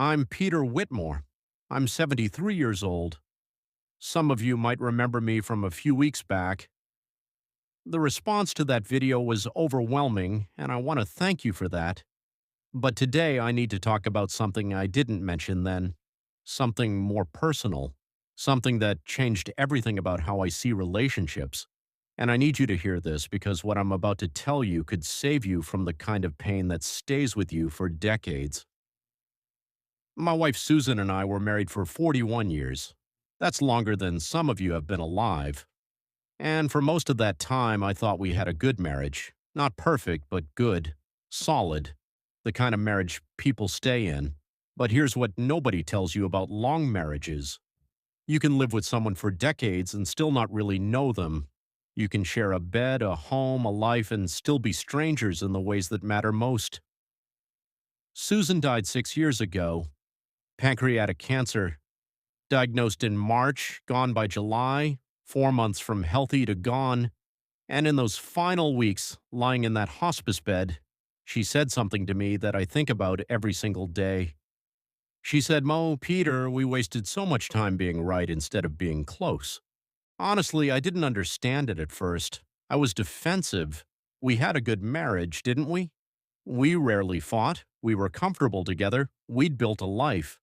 I'm Peter Whitmore. I'm 73 years old. Some of you might remember me from a few weeks back. The response to that video was overwhelming, and I want to thank you for that. But today I need to talk about something I didn't mention then, something more personal, something that changed everything about how I see relationships. And I need you to hear this because what I'm about to tell you could save you from the kind of pain that stays with you for decades. My wife Susan and I were married for 41 years. That's longer than some of you have been alive. And for most of that time, I thought we had a good marriage. Not perfect, but good. Solid. The kind of marriage people stay in. But here's what nobody tells you about long marriages. You can live with someone for decades and still not really know them. You can share a bed, a home, a life, and still be strangers in the ways that matter most. Susan died 6 years ago. Pancreatic cancer. Diagnosed in March, gone by July, 4 months from healthy to gone. And in those final weeks, lying in that hospice bed, she said something to me that I think about every single day. She said, "Mo, Peter, we wasted so much time being right instead of being close." Honestly, I didn't understand it at first. I was defensive. We had a good marriage, didn't we? We rarely fought. We were comfortable together. We'd built a life.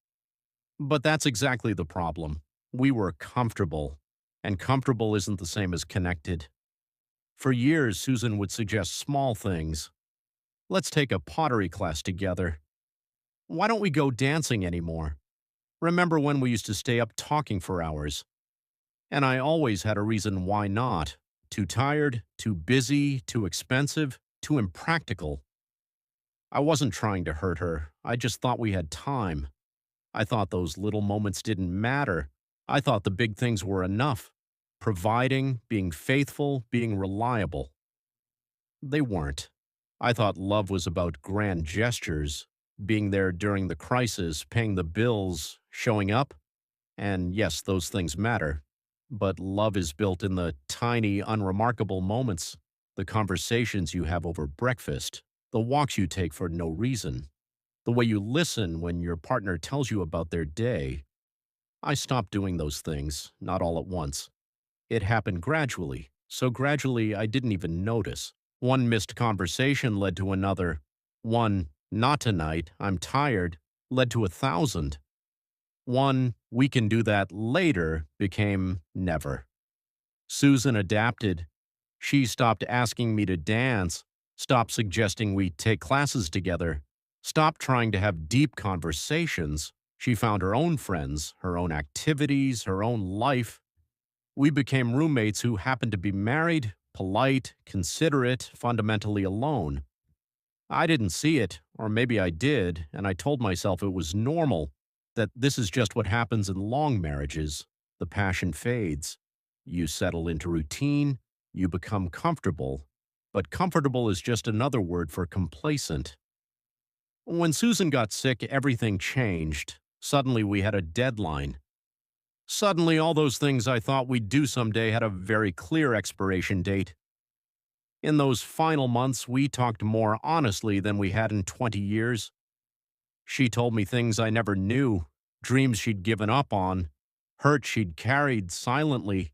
But that's exactly the problem. We were comfortable, and comfortable isn't the same as connected. For years, Susan would suggest small things. Let's take a pottery class together. Why don't we go dancing anymore? Remember when we used to stay up talking for hours? And I always had a reason why not. Too tired, too busy, too expensive, too impractical. I wasn't trying to hurt her. I just thought we had time. I thought those little moments didn't matter. I thought the big things were enough. Providing, being faithful, being reliable. They weren't. I thought love was about grand gestures, being there during the crisis, paying the bills, showing up. And yes, those things matter. But love is built in the tiny, unremarkable moments, the conversations you have over breakfast, the walks you take for no reason, the way you listen when your partner tells you about their day. I stopped doing those things, not all at once. It happened gradually, so gradually I didn't even notice. One missed conversation led to another. One, "not tonight, I'm tired," led to 1,000. One, "we can do that later," became never. Susan adapted. She stopped asking me to dance, stopped suggesting we take classes together, stopped trying to have deep conversations. She found her own friends, her own activities, her own life. We became roommates who happened to be married, polite, considerate, fundamentally alone. I didn't see it, or maybe I did, and I told myself it was normal, that this is just what happens in long marriages. The passion fades. You settle into routine, you become comfortable. But comfortable is just another word for complacent. When Susan got sick, everything changed. Suddenly we had a deadline. Suddenly all those things I thought we'd do someday had a very clear expiration date. In those final months, we talked more honestly than we had in 20 years. She told me things I never knew, dreams she'd given up on, hurt she'd carried silently,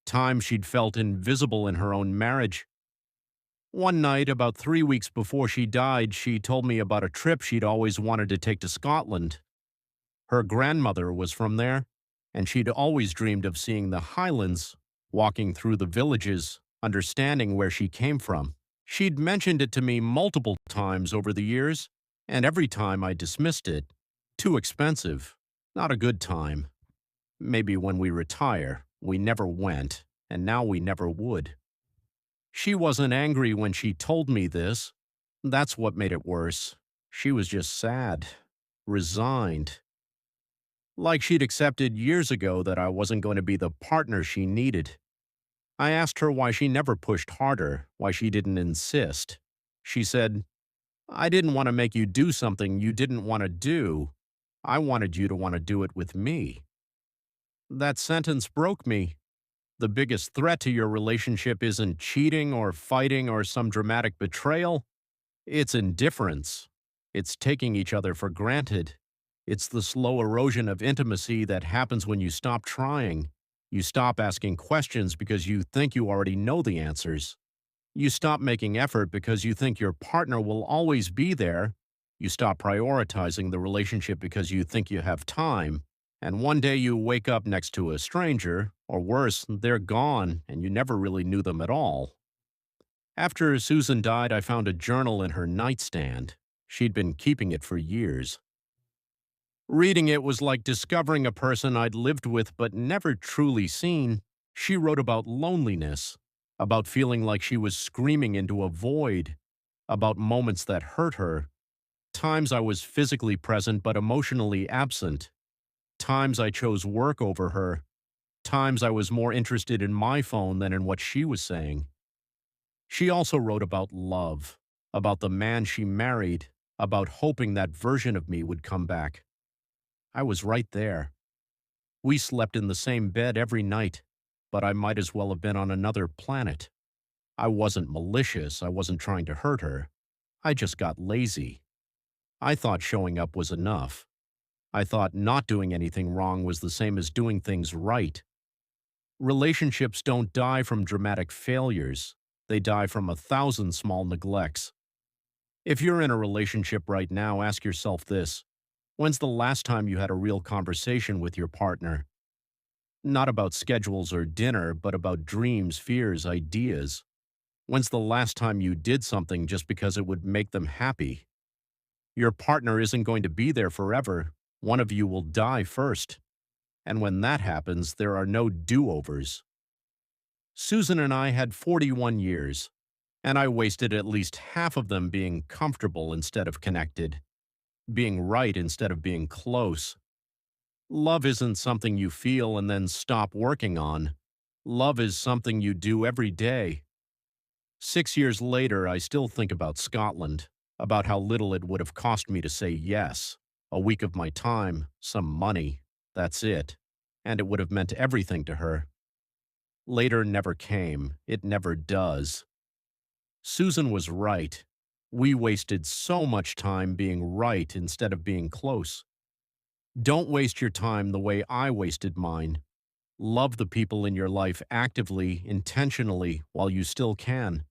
times she'd felt invisible in her own marriage. One night, about 3 weeks before she died, she told me about a trip she'd always wanted to take to Scotland. Her grandmother was from there, and she'd always dreamed of seeing the Highlands, walking through the villages, understanding where she came from. She'd mentioned it to me multiple times over the years, and every time I dismissed it. Too expensive. Not a good time. Maybe when we retire. We never went, and now we never would. She wasn't angry when she told me this. That's what made it worse. She was just sad. Resigned. Like she'd accepted years ago that I wasn't going to be the partner she needed. I asked her why she never pushed harder, why she didn't insist. She said, "I didn't want to make you do something you didn't want to do. I wanted you to want to do it with me." That sentence broke me. The biggest threat to your relationship isn't cheating or fighting or some dramatic betrayal. It's indifference. It's taking each other for granted. It's the slow erosion of intimacy that happens when you stop trying. You stop asking questions because you think you already know the answers. You stop making effort because you think your partner will always be there. You stop prioritizing the relationship because you think you have time. And one day you wake up next to a stranger, or worse, they're gone and you never really knew them at all. After Susan died, I found a journal in her nightstand. She'd been keeping it for years. Reading it was like discovering a person I'd lived with but never truly seen. She wrote about loneliness, about feeling like she was screaming into a void, about moments that hurt her, times I was physically present but emotionally absent, times I chose work over her, times I was more interested in my phone than in what she was saying. She also wrote about love, about the man she married, about hoping that version of me would come back. I was right there. We slept in the same bed every night, but I might as well have been on another planet. I wasn't malicious, I wasn't trying to hurt her. I just got lazy. I thought showing up was enough. I thought not doing anything wrong was the same as doing things right. Relationships don't die from dramatic failures. They die from 1,000 small neglects. If you're in a relationship right now, ask yourself this. When's the last time you had a real conversation with your partner? Not about schedules or dinner, but about dreams, fears, ideas. When's the last time you did something just because it would make them happy? Your partner isn't going to be there forever. One of you will die first. And when that happens, there are no do-overs. Susan and I had 41 years, and I wasted at least half of them being comfortable instead of connected, being right instead of being close. Love isn't something you feel and then stop working on. Love is something you do every day. 6 years later, I still think about Scotland, about how little it would have cost me to say yes. A week of my time, some money, that's it. And it would have meant everything to her. Later never came. It never does. Susan was right. We wasted so much time being right instead of being close. Don't waste your time the way I wasted mine. Love the people in your life actively, intentionally, while you still can.